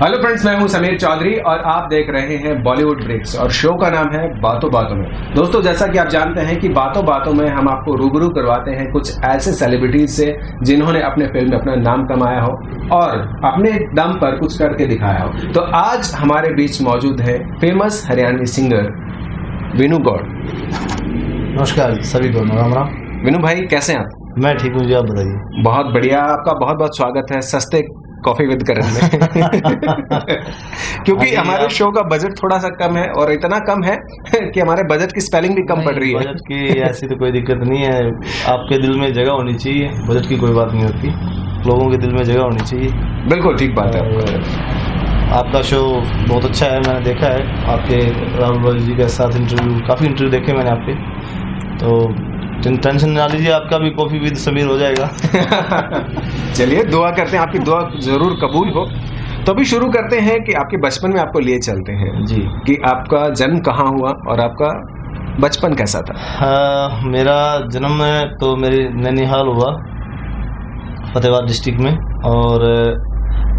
Hello friends, मैं हूं समीर चौधरी और आप देख रहे हैं बॉलीवुड ब्रेक्स और शो का नाम है बातों बातों में। दोस्तों, जैसा कि आप जानते हैं कि बातों बातों में हम आपको रूबरू करवाते हैं कुछ ऐसे सेलिब्रिटीज से जिन्होंने अपने फिल्म में अपना नाम कमाया हो और अपने दम पर कुछ करके दिखाया हो। तो आज हमारे बीच मौजूद है फेमस हरियाणवी सिंगर विनू गौड़। नमस्कार सभी को, राम राम। विनू भाई, कैसे हैं आप? मैं ठीक हूँ जी, आप बताइए। बहुत बढ़िया, आपका बहुत बहुत स्वागत है सस्ते कॉफी विद करण में। क्योंकि हमारे शो का बजट थोड़ा सा कम है और इतना कम है कि हमारे बजट की स्पेलिंग भी कम पड़ रही है। बजट की ऐसी तो कोई दिक्कत नहीं है, आपके दिल में जगह होनी चाहिए, बजट की कोई बात नहीं होती, लोगों के दिल में जगह होनी चाहिए। बिल्कुल ठीक बात है। आपका शो बहुत अच्छा है, मैंने देखा है आपके राहुल भाई जी के साथ इंटरव्यू, काफ़ी इंटरव्यू देखे मैंने आपके, तो टेंशन ना लीजिए, आपका भी कॉफी विद समीर हो जाएगा। चलिए, दुआ करते हैं आपकी दुआ जरूर कबूल हो। तो अभी शुरू करते हैं कि आपके बचपन में आपको लिए चलते हैं जी, कि आपका जन्म कहाँ हुआ और आपका बचपन कैसा था? मेरा जन्म तो मेरे नैनीहाल हुआ, फतेहाबाद डिस्ट्रिक्ट में, और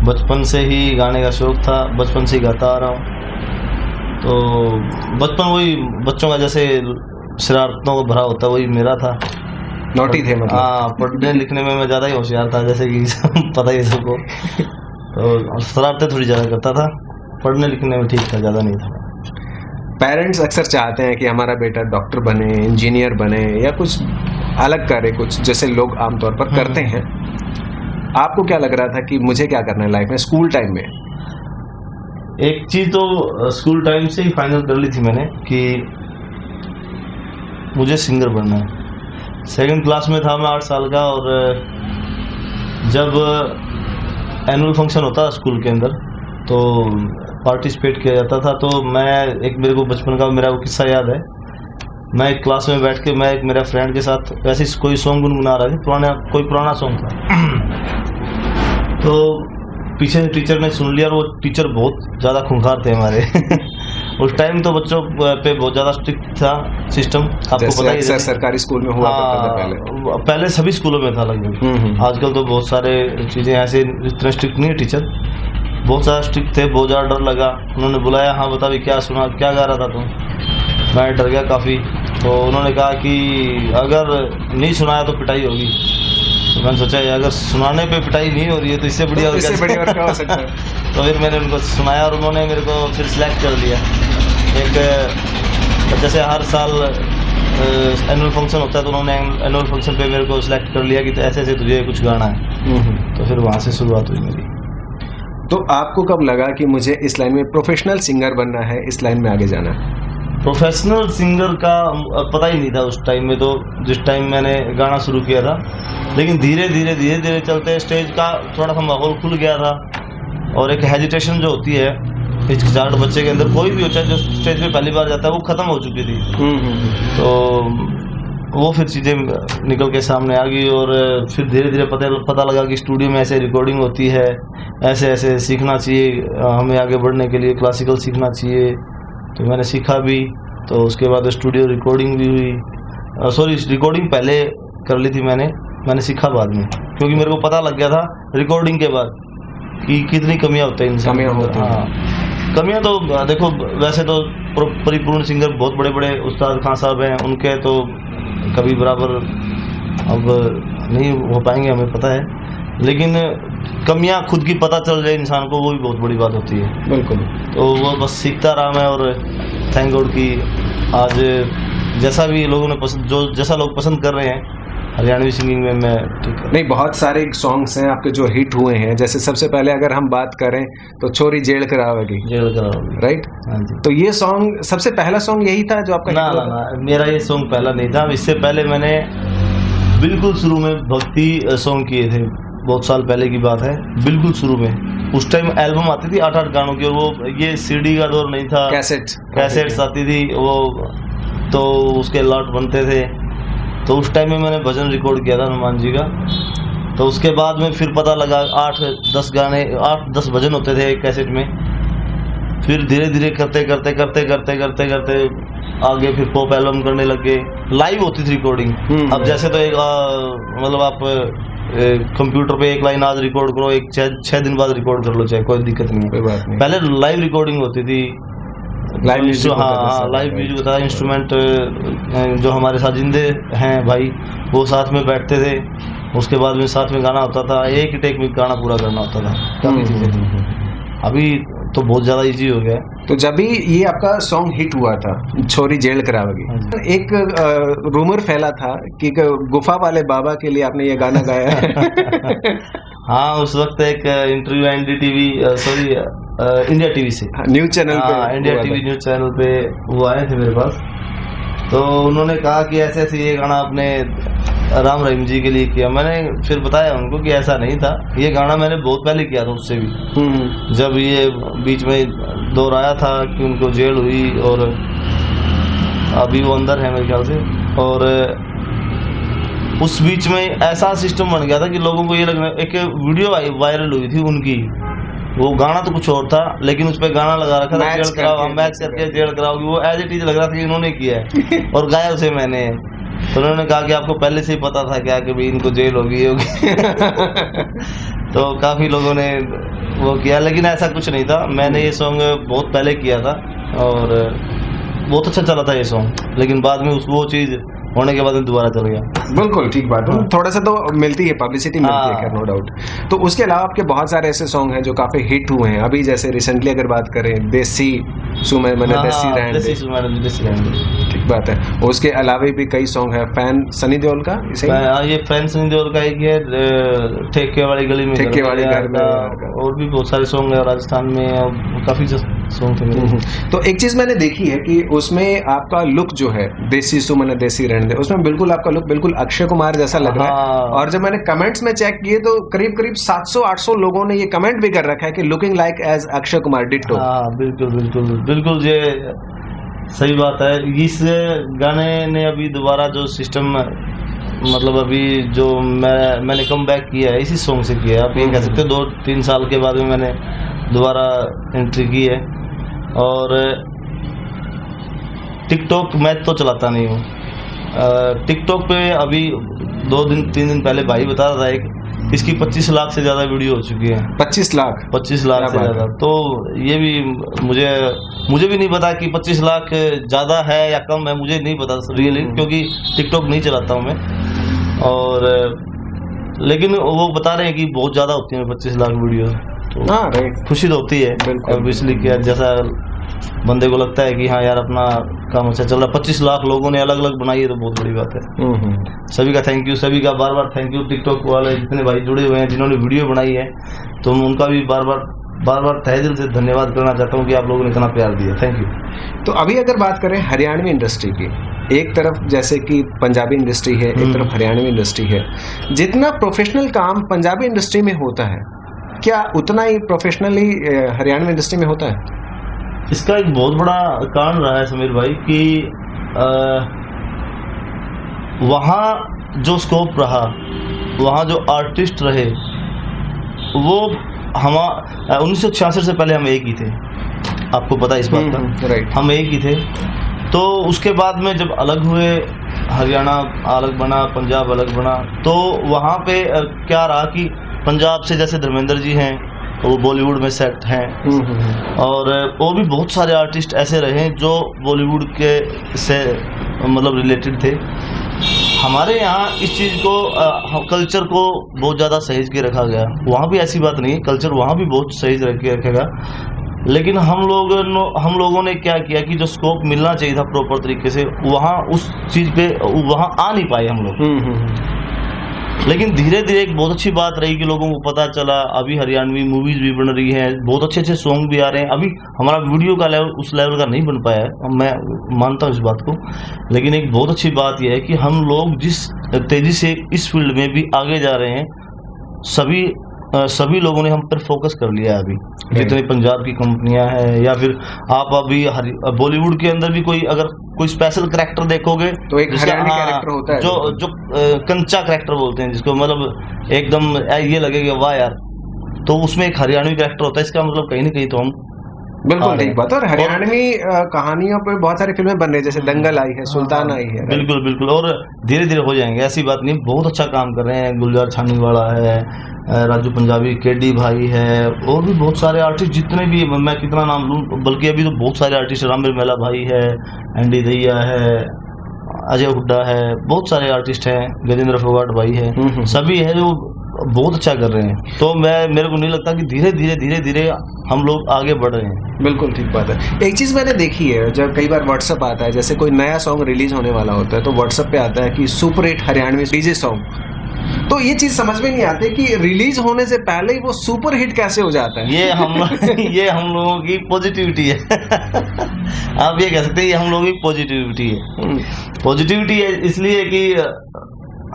बचपन से ही गाने का शौक था, बचपन से ही गाता आ रहा हूँ। तो बचपन वही बच्चों का जैसे शरारतों को भरा होता, वही मेरा था। नोटी थे मतलब? हाँ, पढ़ने लिखने में मैं ज़्यादा ही होशियार था, जैसे कि पता ही है सबको। तो शरारतें थोड़ी ज़्यादा करता था, पढ़ने लिखने में ठीक था, ज़्यादा नहीं था। पेरेंट्स अक्सर चाहते हैं कि हमारा बेटा डॉक्टर बने, इंजीनियर बने या कुछ अलग करे, कुछ जैसे लोग आमतौर पर करते हैं। आपको क्या लग रहा था कि मुझे क्या करना है लाइफ में स्कूल टाइम में? एक चीज़ तो स्कूल टाइम से ही फाइनल कर ली थी मैंने कि मुझे सिंगर बनना है। सेकंड क्लास में था मैं, 8 साल का, और जब एनुअल फंक्शन होता स्कूल के अंदर तो पार्टिसिपेट किया जाता था। तो मैं एक, मेरे को बचपन का मेरा वो किस्सा याद है। मैं एक क्लास में बैठ के, मैं एक मेरा फ्रेंड के साथ वैसे कोई सॉन्ग गुनगुना रहा था, कोई पुराना सॉन्ग था। तो पीछे से टीचर ने सुन लिया, और वो टीचर बहुत ज़्यादा खूंखार थे हमारे। उस टाइम तो बच्चों पे बहुत ज़्यादा स्ट्रिक्ट था सिस्टम, आपको पता ही है। सरकारी स्कूल में हुआ करता था पहले सभी स्कूलों में था लगभग। आजकल तो बहुत सारे चीज़ें ऐसे, इतने स्ट्रिक्ट नहीं है टीचर, बहुत ज़्यादा स्ट्रिक्ट थे, बहुत ज़्यादा डर लगा। उन्होंने बुलाया, हाँ बता भी क्या सुना, क्या गा रहा था तुम? मैं डर गया काफ़ी। तो उन्होंने कहा कि अगर नहीं सुनाया तो पिटाई होगी। तो मैंने सोचा अगर सुनाने पे पिटाई नहीं हो रही है तो इससे बढ़िया और क्या हो सकता है। तो फिर मैंने उनको सुनाया और उन्होंने मेरे को फिर सिलेक्ट कर लिया। एक जैसे हर साल एनुअल फंक्शन होता है, तो उन्होंने एनुअल फंक्शन पे मेरे को सिलेक्ट कर लिया कि ऐसे ऐसे तुझे कुछ गाना है। तो फिर वहाँ से शुरुआत हुई मेरी। तो आपको कब लगा कि मुझे इस लाइन में प्रोफेशनल सिंगर बनना है, इस लाइन में आगे जाना है? प्रोफेशनल सिंगर का पता ही नहीं था उस टाइम में, तो जिस टाइम मैंने गाना शुरू किया था। लेकिन धीरे धीरे चलते स्टेज का थोड़ा सा माहौल खुल गया था, और एक हेजिटेशन जो होती है, हिचकिचाहट बच्चे के अंदर, कोई भी हो चाहे जो स्टेज पे पहली बार जाता है, वो ख़त्म हो चुकी थी। तो वो फिर चीज़ें निकल के सामने आ गई, और फिर धीरे धीरे पता लगा कि स्टूडियो में ऐसे रिकॉर्डिंग होती है, ऐसे ऐसे सीखना चाहिए, हमें आगे बढ़ने के लिए क्लासिकल सीखना चाहिए। तो मैंने सीखा भी। तो उसके बाद स्टूडियो रिकॉर्डिंग भी हुई, सॉरी रिकॉर्डिंग पहले कर ली थी मैंने सीखा बाद में, क्योंकि मेरे को पता लग गया था रिकॉर्डिंग के बाद कि कितनी कमियां होती हैं इंसान में। हाँ, कमियां तो देखो, वैसे तो परिपूर्ण सिंगर बहुत बड़े बड़े उस्ताद खान साहब हैं, उनके तो कभी बराबर अब नहीं हो पाएंगे, हमें पता है। लेकिन कमियां खुद की पता चल जाए इंसान को, वो भी बहुत बड़ी बात होती है। बिल्कुल। तो वो बस सीखता रहा मैं, और थैंक गॉड कि आज जैसा भी लोगों ने जैसा लोग पसंद कर रहे हैं हरियाणवी सिंगिंग में, मैं ठीक है। नहीं, बहुत सारे सॉन्ग्स हैं आपके जो हिट हुए हैं। जैसे सबसे पहले अगर हम बात करें तो छोरी जेल करावेगी, राइट? हाँ जी। तो ये सॉन्ग सबसे पहला सॉन्ग यही था जो आपका? ना, मेरा ये सॉन्ग पहला नहीं था। इससे पहले मैंने बिल्कुल शुरू में भक्ति सॉन्ग किए थे, बहुत साल पहले की बात है, बिल्कुल शुरू में। उस टाइम एल्बम आती थी 8-8 गानों की, और वो ये सीडी का दौर नहीं था, कैसेट्स आती थी वो, तो उसके लॉट बनते थे। तो उस टाइम में मैंने भजन रिकॉर्ड किया था हनुमान जी का। तो उसके बाद में फिर पता लगा 8-10 गाने, 8-10 भजन होते थे एक कैसेट में। फिर धीरे धीरे करते आगे फिर पॉप एल्बम करने लग गए, लाइव होती थी रिकॉर्डिंग। अब जैसे तो एक मतलब आप कंप्यूटर पे एक लाइन आज रिकॉर्ड करो, एक 6 दिन बाद रिकॉर्ड कर लो, चाहे कोई दिक्कत नहीं है, कोई बात नहीं। पहले लाइव रिकॉर्डिंग होती थी, लाइव म्यूजिक होता था हाँ सब, लाइव right। म्यूजिक होता था, इंस्ट्रूमेंट जो हमारे साथ जिंदे हैं भाई वो साथ में बैठते थे, उसके बाद में साथ में गाना होता था, एक ही टेक में गाना पूरा करना होता था, काफी चीजें थी। अभी तो बहुत ज्यादा इजी हो गया है। तो जब भी ये आपका सॉन्ग हिट हुआ था छोरी जेल करावगी, एक रूमर फैला था कि गुफा वाले बाबा के लिए आपने ये गाना गाया है। हाँ उस वक्त एक interview NDTV sorry India TV से, न्यूज चैनल पे, इंडिया टीवी न्यूज चैनल पे वो आए थे मेरे पास, तो उन्होंने कहा कि ऐसे ऐसे ये गाना आपने राम रहीम जी के लिए किया। मैंने फिर बताया उनको कि ऐसा नहीं था, ये गाना मैंने बहुत पहले किया था उससे भी, जब ये बीच में दौर आया था कि उनको जेल हुई और अभी वो अंदर है मेरे ख्याल से, और उस बीच में ऐसा सिस्टम बन गया था कि लोगों को ये लगना, एक वीडियो वायरल हुई थी उनकी, वो गाना तो कुछ और था लेकिन उस पर गाना लगा रखा था, जेल कराओ, मैच करके जेल कराओगी, वो एज इट इज लग रहा था कि इन्होंने किया है और गाया उसे मैंने। तो उन्होंने कहा कि आपको पहले से ही पता था क्या कि भाई इनको जेल होगी तो काफी लोगों ने वो किया, लेकिन ऐसा कुछ नहीं था। मैंने ये सॉन्ग बहुत पहले किया था और बहुत अच्छा चला था ये सॉन्ग, लेकिन बाद में वो चीज होने के बाद में दोबारा चल गया। बिल्कुल ठीक बात है, थोड़ा सा तो मिलती है, पब्लिसिटी मिलती है, नो डाउट। तो उसके अलावा आपके बहुत सारे ऐसे सॉन्ग हैं जो काफी हिट हुए हैं। अभी जैसे रिसेंटली अगर बात करें देसी सुमन मैंने देसी रहने, ठीक बात है। उसके अलावा भी कई सॉन्ग है, फैन सनी देओल का, ये फैन सनी देओल का एक है ठेके वाली गली में, ठेके वाली घर में, और भी बहुत सारे सॉन्ग है राजस्थान में, काफी सॉन्ग थे। तो एक चीज मैंने देखी है कि उसमें आपका लुक जो है देसी सुमन देसी रहने, उसमें बिल्कुल आपका लुक बिल्कुल अक्षय कुमार जैसा लग रहा है। और जब मैंने कमेंट्स में चेक किए तो करीब करीब 700-800 लोगों ने ये कमेंट भी कर रखा है कि looking like as Akshay Kumar ditto. बिल्कुल बिल्कुल बिल्कुल, ये सही बात है। इस गाने ने अभी दोबारा जो सिस्टम, मतलब अभी जो मैंने कम बैक किया है इसी सॉन्ग से किया है, आप ये कह सकते हो 2-3 साल के बाद में मैंने दोबारा एंट्री की है। और टिकटॉक मैं तो चलाता नहीं हूँ, टिकटॉक पे अभी 2-3 दिन पहले भाई बता रहा था एक, इसकी 25 लाख से ज्यादा वीडियो हो चुकी है। 25 लाख 25 लाख से ज्यादा। तो ये भी मुझे भी नहीं पता कि 25 लाख ज्यादा है या कम है, मुझे नहीं पता रियली, क्योंकि टिकटॉक नहीं चलाता हूँ मैं। और लेकिन वो बता रहे हैं कि बहुत ज्यादा होती है 25 लाख वीडियो, तो राइट, खुशी तो होती है ऑब्वियसली कि जैसा बंदे को लगता है कि हाँ यार अपना काम अच्छा चल रहा। 25 लाख लोगों ने अलग अलग बनाई है तो बहुत बड़ी बात है। सभी का थैंक यू, सभी का बार बार थैंक यू। टिकटॉक वाले जितने भाई जुड़े हुए हैं जिन्होंने वीडियो बनाई है, तो उनका भी बार बार तहे दिल से धन्यवाद करना चाहता हूँ कि आप लोगों ने इतना प्यार दिया, थैंक यू। तो अभी अगर बात करें हरियाणवी इंडस्ट्री की, एक तरफ जैसे कि पंजाबी इंडस्ट्री है, एक तरफ हरियाणवी इंडस्ट्री है, जितना प्रोफेशनल काम पंजाबी इंडस्ट्री में होता है क्या उतना ही प्रोफेशनली हरियाणवी इंडस्ट्री में होता है? इसका एक बहुत बड़ा कारण रहा है समीर भाई कि वहाँ जो स्कोप रहा, वहाँ जो आर्टिस्ट रहे, वो 1966 से पहले हम एक ही थे, आपको पता है इस बात का, राइट, हम एक ही थे। तो उसके बाद में जब अलग हुए, हरियाणा अलग बना, पंजाब अलग बना, तो वहाँ पे क्या रहा कि पंजाब से जैसे धर्मेंद्र जी हैं वो बॉलीवुड में सेट हैं, और वो भी बहुत सारे आर्टिस्ट ऐसे रहे जो बॉलीवुड के से मतलब रिलेटेड थे। हमारे यहाँ इस चीज़ को कल्चर को बहुत ज़्यादा सहेज के रखा गया, वहाँ भी ऐसी बात नहीं है, कल्चर वहाँ भी बहुत सहेज रख के रखेगा। लेकिन हम लोगों ने क्या किया कि जो स्कोप मिलना चाहिए था प्रॉपर तरीके से, वहाँ उस चीज़ पे वहाँ आ नहीं पाए हम लोग। लेकिन धीरे धीरे एक बहुत अच्छी बात रही कि लोगों को पता चला, अभी हरियाणवी मूवीज भी बन रही हैं, बहुत अच्छे अच्छे सॉन्ग भी आ रहे हैं। अभी हमारा वीडियो का लेवल उस लेवल का नहीं बन पाया है, मैं मानता हूँ इस बात को, लेकिन एक बहुत अच्छी बात यह है कि हम लोग जिस तेजी से इस फील्ड में भी आगे जा रहे हैं, सभी लोगों ने हम पर फोकस कर लिया है। अभी जितनी पंजाब की कंपनियां हैं, या फिर आप अभी बॉलीवुड के अंदर भी अगर कोई स्पेशल कैरेक्टर देखोगे तो एक हरियाणवी कैरेक्टर होता है, जो कंचा कैरेक्टर बोलते हैं जिसको, मतलब एकदम ये लगेगा वाह यार, तो उसमें एक हरियाणवी कैरेक्टर होता है। इसका मतलब कहीं ना कहीं तो हम बिल्कुल ठीक बात है। और हरियाणवी कहानियों पर बहुत सारी फिल्में बन रही है, जैसे दंगल आई है, सुल्तान आई है। बिल्कुल बिल्कुल, और धीरे धीरे हो जाएंगे, ऐसी बात नहीं, बहुत अच्छा काम कर रहे हैं। गुलजार छानीवाला है, राजू पंजाबी, केडी भाई है, और भी बहुत सारे आर्टिस्ट, जितने भी, मैं कितना नाम लूँ, बल्कि अभी तो बहुत सारे आर्टिस्ट, रामवीर मेला भाई है, एंडी दैया है, अजय हुड्डा है, बहुत सारे आर्टिस्ट हैं, गजेंद्र फोगाट भाई है, सभी है जो बहुत अच्छा कर रहे हैं। तो मेरे को नहीं लगता कि धीरे धीरे हम लोग आगे बढ़ रहे हैं। बिल्कुल ठीक बात है। एक चीज़ मैंने देखी है, जब कई बार व्हाट्सअप आता है, जैसे कोई नया सॉन्ग रिलीज होने वाला होता है तो व्हाट्सअप पे आता है कि super hit Haryanvi DJ song, तो ये चीज समझ में नहीं आती कि रिलीज होने से पहले ही वो सुपर हिट कैसे हो जाता है। ये हम लोगों की पॉजिटिविटी है। आप ये कह सकते हैं ये हम लोगों की पॉजिटिविटी है। पॉजिटिविटी है इसलिए कि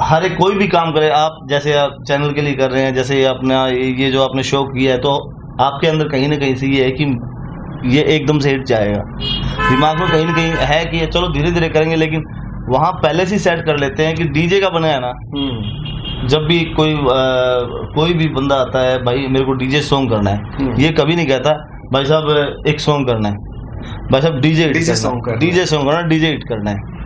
हर एक कोई भी काम करे, आप जैसे आप चैनल के लिए कर रहे हैं, जैसे अपना ये जो आपने शो किया है, तो आपके अंदर कहीं ना कहीं से ये है कि ये एकदम से हिट जाएगा। दिमाग में कहीं ना कहीं है कि चलो धीरे धीरे करेंगे, लेकिन वहाँ पहले से सेट कर लेते हैं कि डीजे का बनाया ना, जब भी कोई भी बंदा आता है, भाई मेरे को डीजे सॉन्ग करना है, ये कभी नहीं कहता भाई साहब एक सॉन्ग करना है, भाई साहब डीजे सॉन्ग करना, डीजे हिट करना है।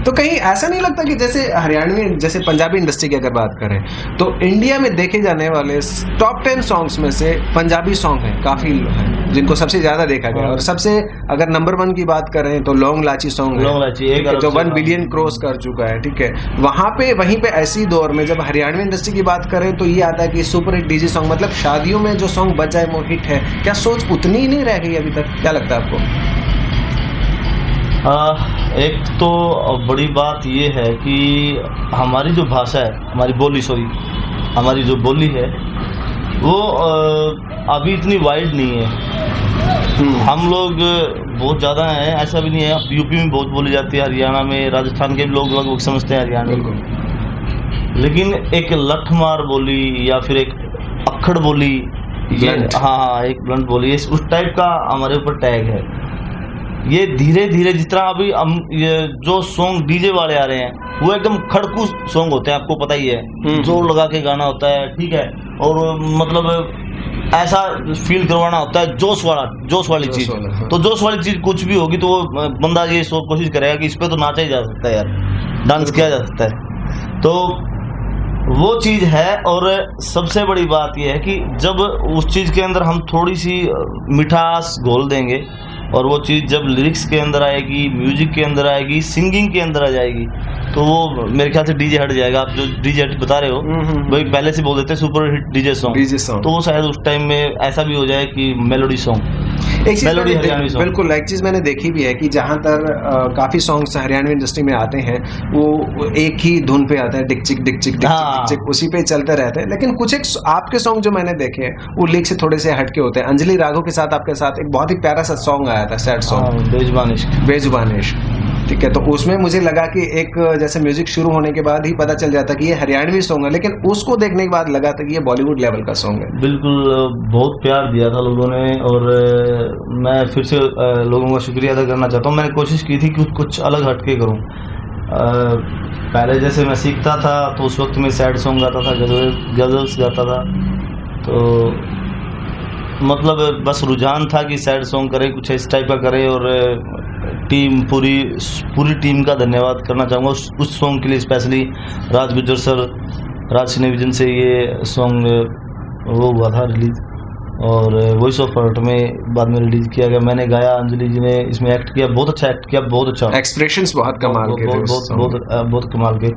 तो कहीं ऐसा नहीं लगता कि जैसे हरियाणवी, जैसे पंजाबी इंडस्ट्री की अगर बात करें तो इंडिया में देखे जाने वाले टॉप 10 सॉन्ग्स में से पंजाबी सॉन्ग हैं, काफी हैं जिनको सबसे ज्यादा देखा गया, और सबसे अगर नंबर 1 की बात करें तो लॉन्ग लाची सॉन्ग है जो 1 बिलियन क्रॉस कर चुका है, ठीक है। वहीं पे ऐसी दौर में जब हरियाणवी इंडस्ट्री की बात करें तो ये आता है कि सुपर हिट डीजे सॉन्ग, मतलब शादियों में जो सॉन्ग बज जाए वो हिट है। क्या सोच उतनी ही नहीं रह गई अभी तक, क्या लगता है आपको? एक तो बड़ी बात ये है कि हमारी जो भाषा है, हमारी जो बोली है वो अभी इतनी वाइड नहीं है। हम लोग बहुत ज़्यादा हैं, ऐसा भी नहीं है। यूपी में बहुत बोली जाती है, हरियाणा में, राजस्थान के लोग लगभग समझते हैं हरियाणवी, लेकिन एक लठमार बोली या फिर एक अक्खड़ बोली, हाँ एक ब्लंट बोली, उस टाइप का हमारे ऊपर टैग है। ये धीरे धीरे जिस तरह अभी ये जो सॉन्ग डीजे वाले आ रहे हैं वो एकदम खड़कू सॉन्ग होते हैं, आपको पता ही है, जोर लगा के गाना होता है, ठीक है, और मतलब ऐसा फील करवाना होता है, जोश वाली चीज। तो जोश वाली चीज कुछ भी होगी तो वो बंदा ये कोशिश करेगा कि इस पे तो नाचा ही जा सकता है यार, डांस किया जा सकता है, तो वो चीज है। और सबसे बड़ी बात यह है कि जब उस चीज के अंदर हम थोड़ी सी मिठास घोल देंगे और वो चीज़ जब लिरिक्स के अंदर आएगी, म्यूजिक के अंदर आएगी, सिंगिंग के अंदर आ जाएगी, तो वो मेरे ख्याल से डीजे हट जाएगा। आप जो डीजे हट बता रहे हो, भाई पहले से बोल देते हैं सुपर हिट डीजे सॉन्ग, तो वो शायद उस टाइम में ऐसा भी हो जाए कि melody song, melody Haryanvi song. बिल्कुल, एक चीज़ मैंने देखी भी है कि जहाँ तक काफ़ी सॉन्ग्स हरियाणवी इंडस्ट्री में आते हैं वो एक ही धुन पे आता है, डिक चिक डिक चिक डिक चिक, उसी पे चलते रहते हैं। लेकिन कुछ एक आपके सॉन्ग जो मैंने देखे हैं वो लिरिक से थोड़े से हटके होते हैं। अंजलि राघव के साथ आपके साथ एक बहुत ही प्यारा सा सॉन्ग आया था, सैड सॉन्ग, बेजुबान इश्क, ठीक है। तो उसमें मुझे लगा कि एक जैसे म्यूजिक शुरू होने के बाद ही पता चल जाता कि ये हरियाणवी सॉन्ग है, लेकिन उसको देखने के बाद लगा था कि ये बॉलीवुड लेवल का सॉन्ग है। बिल्कुल, बहुत प्यार दिया था लोगों ने, और मैं फिर से लोगों का शुक्रिया अदा करना चाहता हूँ। मैंने कोशिश की थी कि कुछ अलग हटके करूँ। पहले जैसे मैं सीखता था तो उस वक्त में सैड सॉन्ग गाता था, गजल्स गाता था, तो मतलब बस रुझान था कि सैड सॉन्ग करें, कुछ इस टाइप का करें। और पूरी टीम का धन्यवाद करना चाहूँगा उस सॉन्ग के लिए, स्पेशली राज गुज्जर सर, राज सिनेविजन से ये सॉन्ग वो हुआ था रिलीज, और वॉइस ऑफ आर्ट में बाद में रिलीज किया गया। मैंने गाया, अंजलि जी ने इसमें एक्ट किया, बहुत अच्छा एक्ट किया, बहुत अच्छा, एक्सप्रेशंस बहुत कमाल के थे, बहुत कमाल के।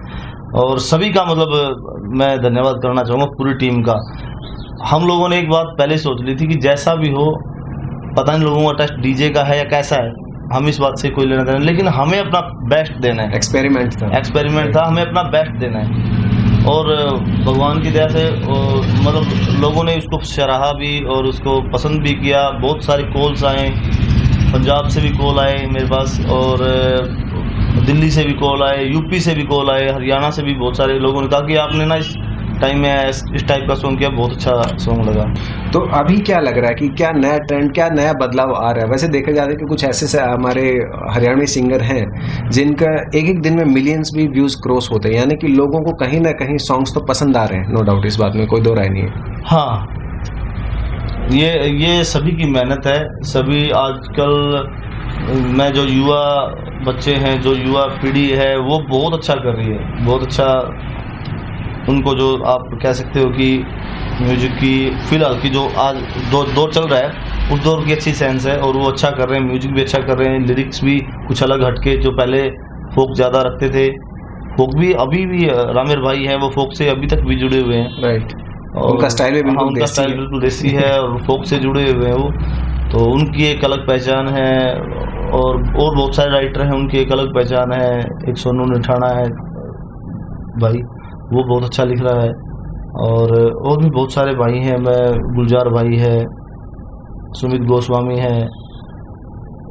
और सभी का मतलब मैं धन्यवाद करना चाहूँगा, पूरी टीम का। हम लोगों ने एक बात पहले सोच ली थी कि जैसा भी हो, पता नहीं लोगों का टेस्ट डीजे का है या कैसा है, हम इस बात से कोई लेना देना, लेकिन हमें अपना बेस्ट देना है। एक्सपेरिमेंट था, हमें अपना बेस्ट देना है। और भगवान की दया से मतलब लोगों ने उसको सराहा भी और उसको पसंद भी किया। बहुत सारे कॉल्स आए, पंजाब से भी कॉल आए मेरे पास, और दिल्ली से भी कॉल आए, यूपी से भी कॉल आए, हरियाणा से भी बहुत सारे लोगों ने कहा कि आपने ना इस टाइम में इस टाइप का सॉन्ग किया, बहुत अच्छा सॉन्ग लगा। तो अभी क्या लग रहा है कि क्या नया ट्रेंड, क्या नया बदलाव आ रहा है? वैसे देखा जाता है कि कुछ ऐसे हमारे हरियाणवी सिंगर हैं जिनका एक दिन में मिलियंस भी व्यूज क्रॉस होते हैं, यानी कि लोगों को कहीं ना कहीं सॉन्ग्स तो पसंद आ रहे हैं, नो डाउट, इस बात में कोई दो राय नहीं है। हाँ, ये सभी की मेहनत है। सभी आजकल में जो युवा बच्चे हैं, जो युवा पीढ़ी है, वो बहुत अच्छा कर रही है, बहुत अच्छा। उनको जो आप कह सकते हो कि म्यूजिक की फिलहाल की जो आज दौर चल रहा है, उस दौर की अच्छी सेंस है और वो अच्छा कर रहे हैं, म्यूजिक भी अच्छा कर रहे हैं, लिरिक्स भी कुछ अलग हटके, जो पहले फोक ज़्यादा रखते थे, फोक भी अभी भी रामेर भाई हैं, वो फोक से अभी तक भी जुड़े हुए हैं। राइट। और उनका स्टाइल भी बिल्कुल उनका देसी स्टाइल है। बिल्कुल देसी है और फोक से जुड़े हुए हैं वो, तो उनकी एक अलग पहचान है। और बहुत सारे राइटर हैं, उनकी एक अलग पहचान है। एक सोनू निठाना है भाई, वो बहुत अच्छा लिख रहा है। और भी बहुत सारे भाई हैं, मैं गुलजार भाई है, सुमित गोस्वामी है,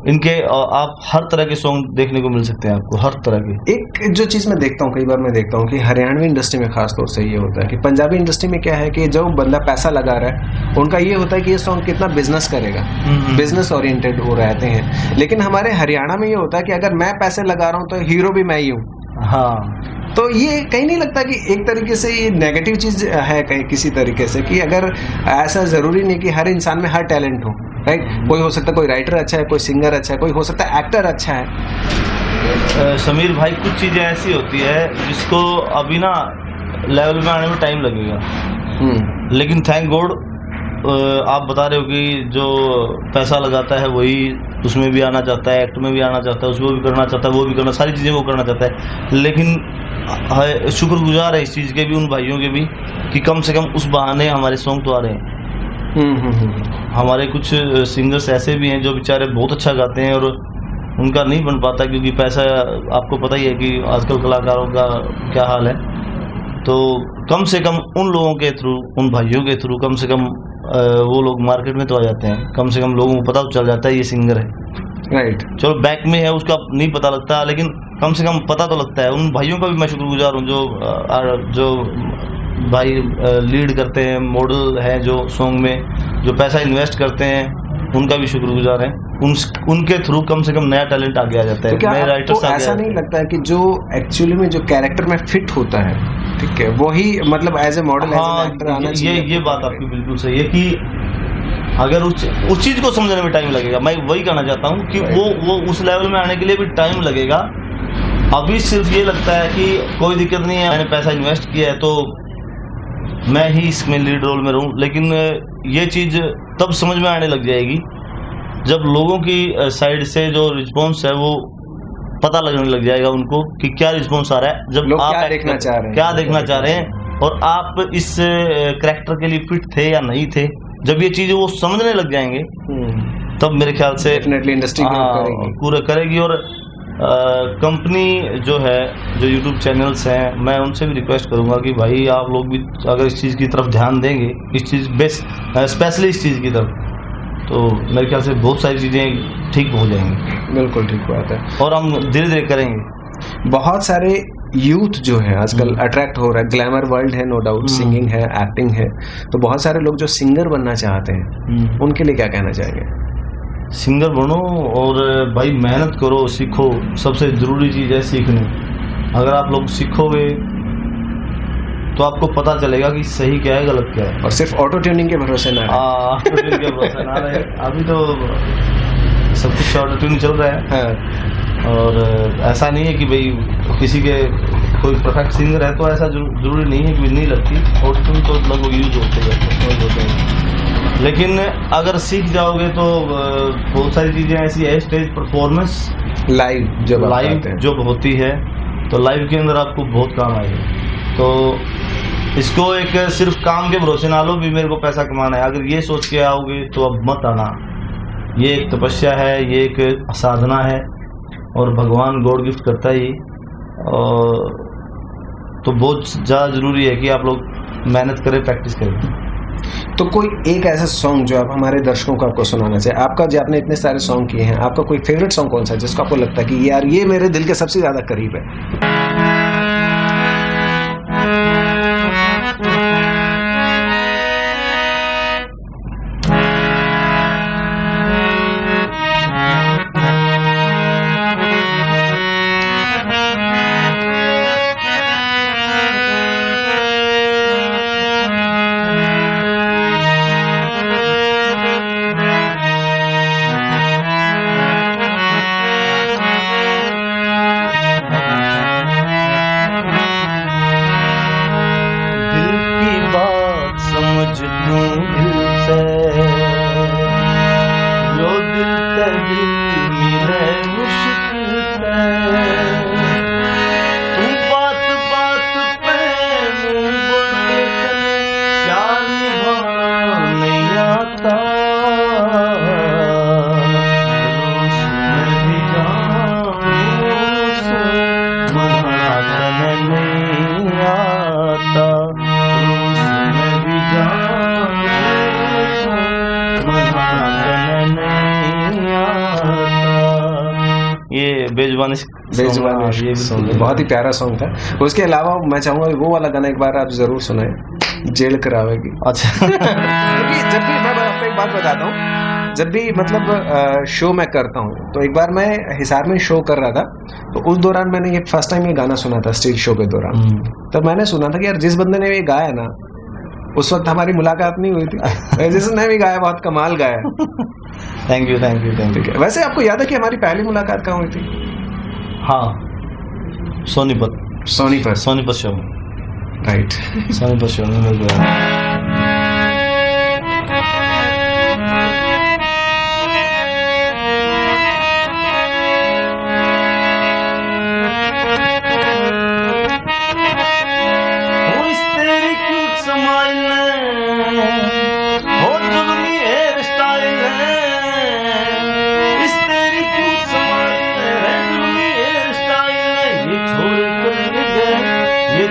इनके आप हर तरह के सॉन्ग देखने को मिल सकते हैं आपको, हर तरह के। एक जो चीज़ मैं देखता हूँ, कई बार मैं देखता हूँ कि हरियाणवी इंडस्ट्री में खास तौर से ये होता है कि पंजाबी इंडस्ट्री में क्या है कि जो बंदा पैसा लगा रहा है, उनका ये होता है कि ये सॉन्ग कितना बिजनेस करेगा, बिजनेस ओरिएंटेड वो रहते हैं। लेकिन हमारे हरियाणा में ये होता है कि अगर मैं पैसे लगा रहा हूँ तो हीरो भी मैं ही हूँ। हाँ, तो ये कहीं नहीं लगता कि एक तरीके से ये नेगेटिव चीज है कहीं किसी तरीके से, कि अगर ऐसा जरूरी नहीं कि हर इंसान में हर टैलेंट हो, राइट? कोई हो सकता है कोई राइटर अच्छा है, कोई सिंगर अच्छा है, कोई हो सकता है एक्टर अच्छा है। समीर भाई, कुछ चीज़ें ऐसी होती है जिसको अभी ना लेवल में आने में टाइम लगेगा, लेकिन थैंक गॉड आप बता रहे हो कि जो पैसा लगाता है वही उसमें भी आना चाहता है, एक्ट में भी आना चाहता है, उसको भी करना चाहता है, वो भी करना, सारी चीज़ें वो करना चाहता है। लेकिन शुक्रगुजार है इस चीज़ के भी, उन भाइयों के भी, कि कम से कम उस बहाने हमारे सॉन्ग तो आ रहे हैं। हमारे कुछ सिंगर्स ऐसे भी हैं जो बेचारे बहुत अच्छा गाते हैं और उनका नहीं बन पाता, क्योंकि पैसा, आपको पता ही है कि आजकल कलाकारों का क्या हाल है। तो कम से कम उन लोगों के थ्रू, उन भाइयों के थ्रू, कम से कम वो लोग मार्केट में तो आ जाते हैं, कम से कम लोगों को पता तो चल जाता है ये सिंगर है, राइट। चलो बैक में है उसका नहीं पता लगता, लेकिन कम से कम पता तो लगता है। उन भाइयों का भी मैं शुक्रगुजार हूँ जो भाई लीड करते हैं, मॉडल हैं जो सॉन्ग में जो पैसा इन्वेस्ट करते हैं, उनका भी शुक्रगुजार है। उनके थ्रू कम से कम नया टैलेंट आगे आ जाता है। तो क्या नए आपको राइटर्स ऐसा नहीं लगता है कि जो एक्चुअली में जो कैरेक्टर में फिट होता है, ठीक है, वही मतलब as a model, as an actor आना चाहिए? ये बात आपकी बिल्कुल सही है कि अगर उस चीज़ को समझने में टाइम लगेगा, मैं वही कहना चाहता हूँ कि वो उस लेवल में आने के लिए भी टाइम लगेगा। अभी सिर्फ ये लगता है कि कोई दिक्कत नहीं है, मैंने पैसा इन्वेस्ट किया है तो मैं ही इसमें लीड रोल में रहूं, लेकिन ये चीज़ तब समझ में आने लग जाएगी जब लोगों की साइड से जो रिस्पॉन्स है वो पता लगने लग जाएगा उनको कि क्या रिस्पॉन्स आ रहा है, जब लोग आप क्या देखना चाह रहे हैं, क्या देखना चाह रहे हैं और आप इस कैरेक्टर के लिए फिट थे या नहीं थे। जब ये चीज़ें वो समझने लग जाएंगे तब मेरे ख्याल से डेफिनेटली इंडस्ट्री पूरा करेगी। और कंपनी जो है, जो यूट्यूब चैनल्स हैं, मैं उनसे भी रिक्वेस्ट करूंगा कि भाई आप लोग भी अगर इस चीज़ की तरफ ध्यान देंगे, इस चीज़ स्पेशली इस चीज़ की तरफ, तो मेरे ख्याल से बहुत सारी चीज़ें ठीक हो जाएंगी। बिल्कुल ठीक बात है, और हम धीरे धीरे करेंगे। बहुत सारे यूथ जो है आजकल अट्रैक्ट हो रहा है, ग्लैमर वर्ल्ड है, नो डाउट, सिंगिंग है, एक्टिंग है, तो बहुत सारे लोग जो सिंगर बनना चाहते हैं उनके लिए क्या कहना चाहेंगे? सिंगर बनो और भाई मेहनत करो, सीखो, सबसे ज़रूरी चीज़ है सीखनी। अगर आप लोग सीखोगे तो आपको पता चलेगा कि सही क्या है, गलत क्या है। और सिर्फ ऑटो ट्यूनिंग के भरोसे ना रहे। ऑटो ट्यून के भरोसे ना रहे। अभी तो सब कुछ ऑटो ट्यून चल रहा है। हाँ। और ऐसा नहीं है कि भाई किसी के कोई परफेक्ट सिंगर है तो ऐसा जरूरी नहीं है कि नहीं लगती, ऑटो ट्यून तो लगभग यूज होते हैं। लेकिन अगर सीख जाओगे तो बहुत सारी चीज़ें ऐसी है, स्टेज परफॉर्मेंस लाइव जब होती है तो लाइव के अंदर आपको बहुत काम आएगा। तो इसको एक सिर्फ काम के भरोसे ना लो भी मेरे को पैसा कमाना है, अगर ये सोच के आओगे तो अब मत आना। ये एक तपस्या है, ये एक साधना है और भगवान गॉड गिफ्ट करता ही। और तो बहुत ज़्यादा ज़रूरी है कि आप लोग मेहनत करें, प्रैक्टिस करें। तो कोई एक ऐसा सॉन्ग जो आप हमारे दर्शकों को आपको सुनाना चाहिए, आपका जो आपने इतने सारे सॉन्ग किए हैं, आपका कोई फेवरेट सॉन्ग कौन सा है जिसको आपको लगता है कि यार ये मेरे दिल के सबसे ज़्यादा करीब है? बेजुबानी सॉन्ग बहुत ही प्यारा सॉन्ग था। उसके अलावा मैं चाहूंगा वो वाला गाना एक बार आप जरूर सुनाए, जेल करावेगी। अच्छा जब भी मैं आपको एक बात बताता हूँ, जब भी मतलब शो मैं करता हूँ तो एक बार मैं हिसार में शो कर रहा था, तो उस दौरान मैंने ये फर्स्ट टाइम ये गाना सुना था स्टेज शो के दौरान। तब मैंने सुना था कि यार जिस बंदे ने ये गाया ना, उस वक्त हमारी मुलाकात नहीं हुई थी, जिसने भी गाया बहुत कमाल गाया। Thank you. ठीक है, वैसे आपको याद है कि हमारी पहली मुलाकात कहाँ हुई थी? हाँ, सोनीपत शो में। राइट, सोनीपत शो में मेरे को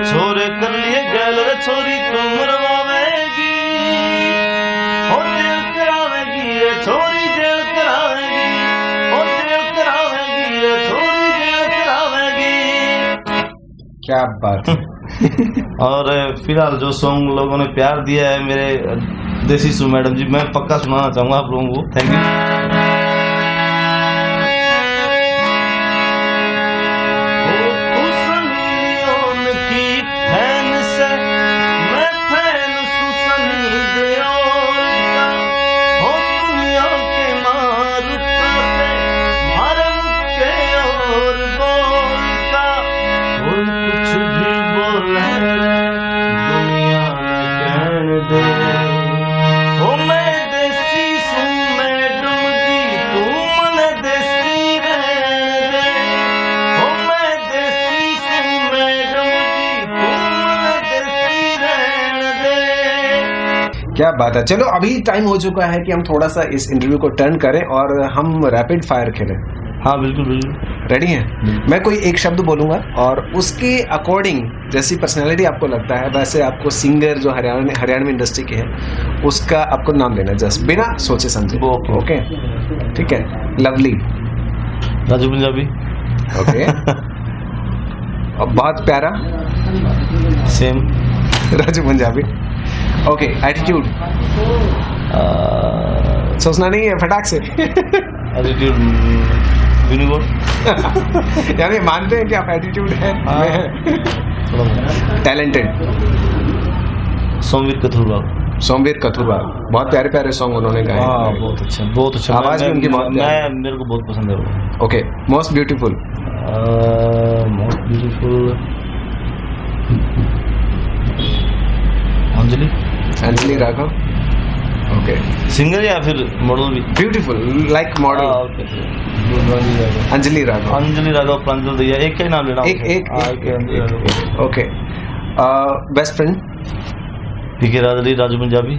छोरे कर लिए गैल रे छोरी तुम मरवावेगी, हो जेल करावेगी रे छोरी जेल करावेगी, हो जेल करावेगी रे छोरी जेल करावेगी। क्या बात है। और फिलहाल जो सॉन्ग लोगों ने प्यार दिया है मेरे देसी सु मैडम जी, मैं पक्का सुनाना चाहूंगा आप लोगों को। Thank you. क्या बात है। चलो अभी टाइम हो चुका है कि हम थोड़ा सा इस इंटरव्यू को टर्न करें और हम रैपिड फायर खेलें। हाँ बिल्कुल। रेडी हैं? मैं कोई एक शब्द बोलूंगा और उसके अकॉर्डिंग जैसी पर्सनालिटी आपको लगता है वैसे आपको सिंगर जो हरियाणवी इंडस्ट्री के है उसका आपको नाम देना, जस्ट बिना सोचे समझे। ओके ठीक है। लवली, राजू पंजाबी। ओके और बहुत प्यारा, same, Raju Punjabi. Okay, attitude, सोचना नहीं है फटाक से। एटीट्यूड यानी मानते हैं कि आप एटीट्यूड है। टैलेंटेड, सोमवीर कथुरवाल। बहुत प्यारे प्यारे सॉन्ग उन्होंने गाए। बहुत अच्छा आवाज भी उनकी बहुत मेरे को बहुत पसंद है। Okay, most beautiful Anjali Raghav. Okay, singer या फिर मॉडल भी? Beautiful like model. Anjali Raghav, Pranjal Dahiya, एक का ही नाम लेना। एक। Okay, best friend? PK Rajli, Raju Punjabi.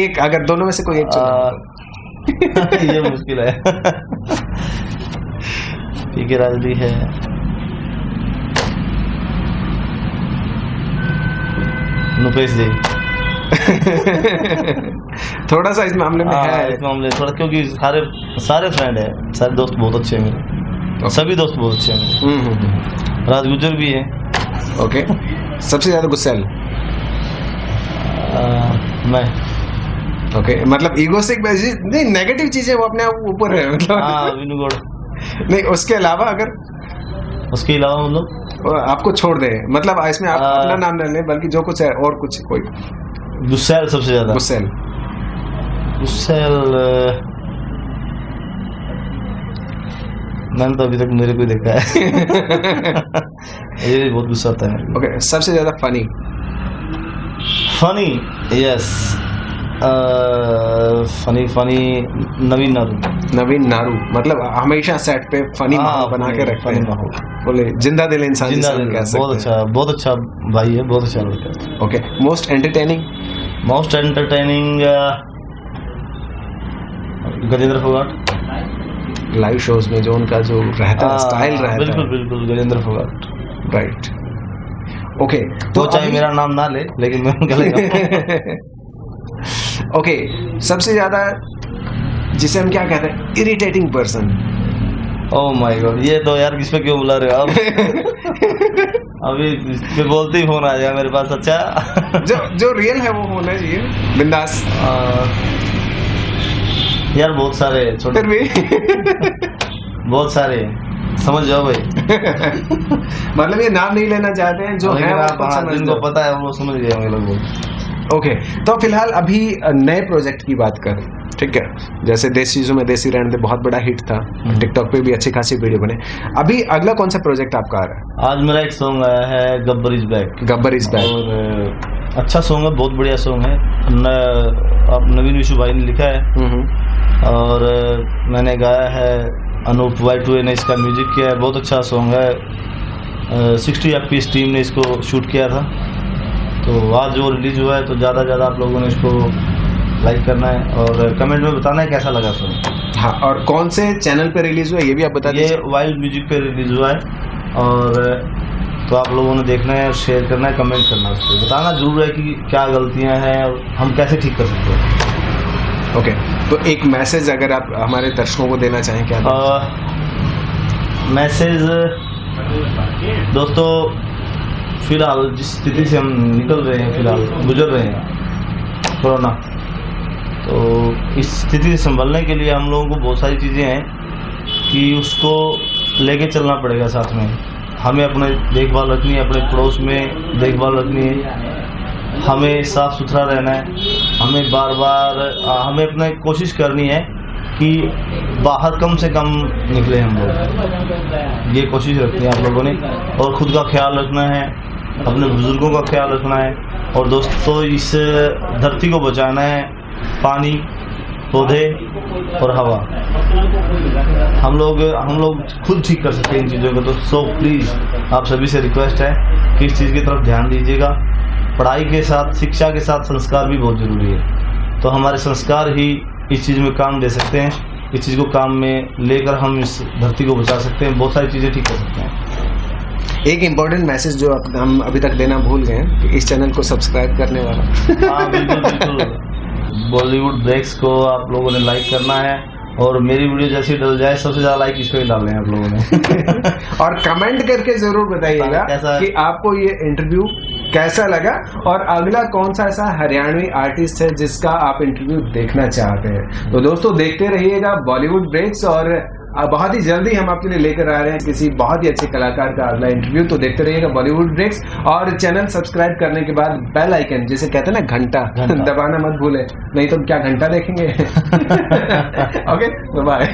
एक, अगर दोनों में से कोई एक चुनो। ये मुश्किल है। पीके राजली है, नुपेश जी। थोड़ा सा इस मामले में है, इस मामले थोड़ा, क्योंकि सारे फ्रेंड है, सारे दोस्त बहुत अच्छे हैं मेरे। सभी दोस्त बहुत अच्छे हैं मेरे। राज गुजर भी है। ओके, सबसे ज्यादा गुस्सैल? मैं। ओके, मतलब ईगोस्टिक नहीं, नेगेटिव चीजें वो अपने आप ऊपर है मतलब। विनुगौड़ नहीं, उसके अलावा अगर उसके अलावा मतलब आपको छोड़ दे, मतलब इसमें आप अपना नाम न लें बल्कि जो कुछ है और कुछ कोई। गुस्सैल सबसे ज्यादा। गुस्सैल मैंने तो अभी तक मेरे को देखा है। ये बहुत गुस्सा आता है। ओके, सबसे ज्यादा फनी? यस, फनी नवीन नारू। मतलब हमेशा सेट पे फनी माहौल बना के रखते हैं। बोले जिंदा दिल इंसान। बहुत अच्छा भाई है, बहुत अच्छा लड़का है। Okay, most entertaining? Gajendra Phogat. Live shows में जो उनका जो रहता है स्टाइल रहता है। बिल्कुल गजेंद्र फोगाट। राइट। ओके, तो चाहे मेरा नाम ना ले लेकिन मैं उनका लेगा। ओके, सबसे ज्यादा जिसे हम क्या कहते हैं irritating person? Oh my God, ये तो यार किस पे क्यों बुला रहे हो आप? अभी इस पे बोलते ही फोन आ जाएगा मेरे पास। अच्छा जो रियल है वो होना चाहिए, बिंदास। यार बहुत सारे छोटे, फिर भी बहुत सारे हैं, समझ जाओ भाई। मतलब ये नाम नहीं लेना चाहते हैं, जो है आप जिनको पता है वो समझ गए होंगे लोग। ओके, तो फिलहाल अभी नए प्रोजेक्ट की बात करें, ठीक है, जैसे देसी चीजों में देसी रहने दे बहुत बड़ा हिट था, टिकटॉक पे भी अच्छी खासी वीडियो बने। अभी अगला कौन सा प्रोजेक्ट आपका आ रहा है? आज मेरा एक सॉन्ग आया है, Gabbar is back. Gabbar is back, और अच्छा सॉन्ग है, बहुत बढ़िया सॉन्ग है। आप नवीन विशु भाई ने लिखा है और मैंने गाया है, अनूप Y2A ने इसका म्यूजिक किया है। बहुत अच्छा सॉन्ग है। 60 FPS टीम ने इसको शूट किया था। तो आज जो रिलीज हुआ है, तो ज़्यादा आप लोगों ने इसको लाइक करना है और कमेंट में बताना है कैसा लगा सॉन्ग। हाँ, और कौन से चैनल पे रिलीज हुआ है ये भी आप बता दीजिए। ये वाइल्ड म्यूजिक पे रिलीज हुआ है और तो आप लोगों ने देखना है, शेयर करना है, कमेंट करना है, उसको बताना जरूर है कि क्या गलतियाँ हैं और हम कैसे ठीक कर सकते हैं। ओके, तो एक मैसेज अगर आप हमारे दर्शकों को देना चाहें, क्या मैसेज? दोस्तों, फिलहाल जिस स्थिति से हम निकल रहे हैं, फिलहाल गुजर रहे हैं कोरोना, तो इस स्थिति से संभलने के लिए हम लोगों को बहुत सारी चीज़ें हैं कि उसको लेके चलना पड़ेगा। साथ में हमें अपने देखभाल रखनी है, अपने पड़ोस में देखभाल रखनी है, हमें साफ़ सुथरा रहना है, हमें हमें अपने कोशिश करनी है कि बाहर कम से कम निकले हम लोग, ये कोशिश रखनी है आप लोगों ने। और ख़ुद का ख्याल रखना है, अपने बुज़ुर्गों का ख्याल रखना है और दोस्तों इस धरती को बचाना है। पानी, पौधे और हवा हम लोग खुद ठीक कर सकते हैं इन चीज़ों को। तो सो प्लीज़ आप सभी से रिक्वेस्ट है कि इस चीज़ की तरफ ध्यान दीजिएगा। पढ़ाई के साथ, शिक्षा के साथ संस्कार भी बहुत ज़रूरी है। तो हमारे संस्कार ही इस चीज़ में काम दे सकते हैं। इस चीज़ को काम में लेकर हम इस धरती को बचा सकते हैं, बहुत सारी चीज़ें ठीक कर सकते हैं। एक इम्पोर्टेंट मैसेज जो हम अभी तक देना भूल गए हैं, इस चैनल को सब्सक्राइब करने वाला। हाँ बिल्कुल। बॉलीवुड ब्रेक्स को आप लोगों ने लाइक करना है और मेरी वीडियो जैसी डल जाए सबसे ज़्यादा लाइक इस पे डालने हैं आप लोगों ने। और कमेंट करके जरूर बताइएगा कि आपको ये इंटरव्यू कैसा लगा और अगला कौन सा ऐसा हरियाणवी आर्टिस्ट है जिसका आप इंटरव्यू देखना चाहते हैं। तो दोस्तों देखते रहिएगा बॉलीवुड ब्रेक्स और बहुत ही जल्दी हम आपके लिए लेकर आ रहे हैं किसी बहुत ही अच्छे कलाकार का अगला इंटरव्यू। तो देखते रहिएगा बॉलीवुड ब्रेक्स और चैनल सब्सक्राइब करने के बाद बेल आइकन, जिसे कहते हैं ना घंटा, दबाना मत भूले, नहीं तो क्या घंटा देखेंगे। Okay, bye.